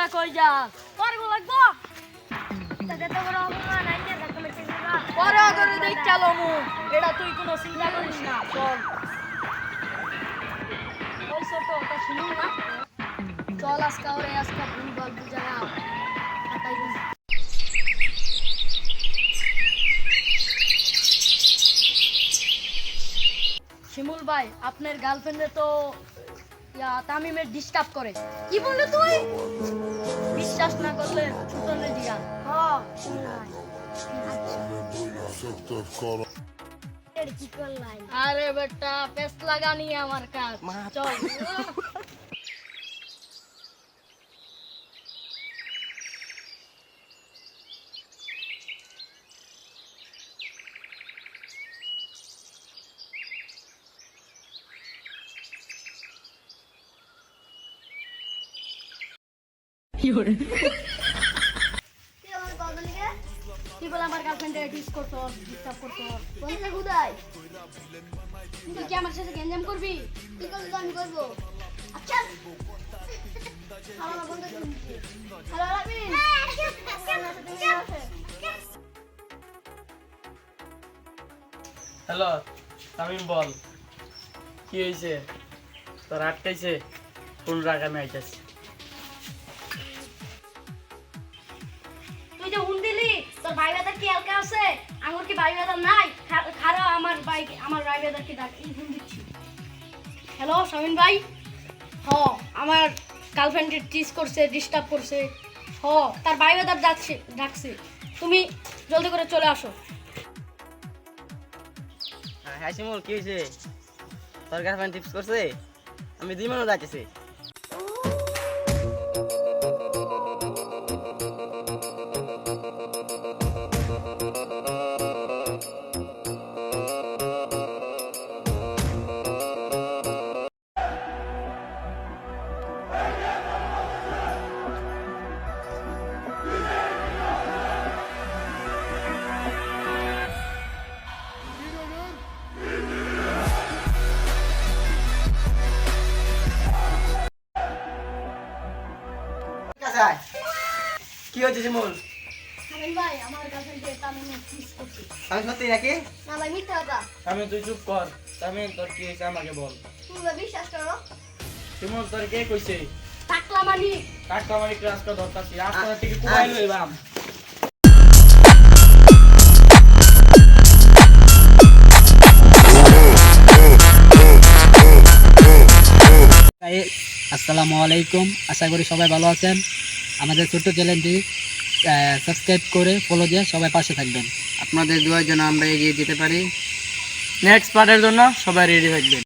তোরা কই যাস করবো লাগবো তাতে তো বড় অপমান নাই না তুমি চিন্তা করে করে দেখ চলো মু এটা তুই কোনো চিন্তা করিস না চল ওই ছোট ওটা শুনুন না চল আজকে ভুল ভাল বুঝায়া হাতাই দিন শিমুল ভাই আপনার গার্লফ্রেন্ডে তো তামিমের ডিস্টার্ব করে কি বললি তুই বিশ্বাস না করলে ছুটনে দিয়া হ্যাঁ আরে বেটা পেস্ট লাগানি আমার কাজ চল কি বলে আমার গার্লফ্রেন্ডে ডিস করতো ডিস্টার্ব করতো বলতে খুদাই তুই কি আমার সাথে গেঞ্জাম করবি কি করবি তো আমি করবো আচ্ছা আমার বন্ধু হ্যালো রাবিন হ্যালো তামিম বল কি হয়েছে তোর আটকাইছে কোন রাগ আমি আইতাছি তুই যে হুন দিলি তোর ভাই বেদার কি হালকা আছে আমার কি ভাই বেদার নাই খারাপ আমার ভাই বেদার কি ডাক এই হুন দিচ্ছি হ্যালো শামিন ভাই আমার গার্লফ্রেন্ডে টিজ করছে ডিস্টার্ব করছে তার ভাই বেদার ডাকছে তুমি জলদি করে চলে আসো হ্যাঁ শিমুল কি হয়েছে তোর গার্লফ্রেন্ড টিপস করছে আমি 2 মিনিট যাইতেছি কি হয়েছে শিমুল শামিন ভাই আমার গার্লফ্রেন্ডে তামিমে টিজ করছে আমি সত্যি নাকি না ভাই মিথ্যা কথা আমি তুই চুপ কর তামিম তোর কি হয়েছে আমাকে বল তুমি বিশ্বাস করো শিমুল তোর কে কইছে টাকলা মানি কাটটা আমার একটু আজকে দরকার ছিল আজকে থেকে কুমাইল হইবাম আসসালামু আলাইকুম আশা করি সবাই ভালো আছেন আমাদের ছোট্ট চ্যানেলটি সাবস্ক্রাইব করে ফলো দিয়ে সবাই পাশে থাকবেন আপনাদের দোয়ার জন্য আমরা এগিয়ে যেতে পারি নেক্সট পার্টের জন্য সবাই রেডি থাকবেন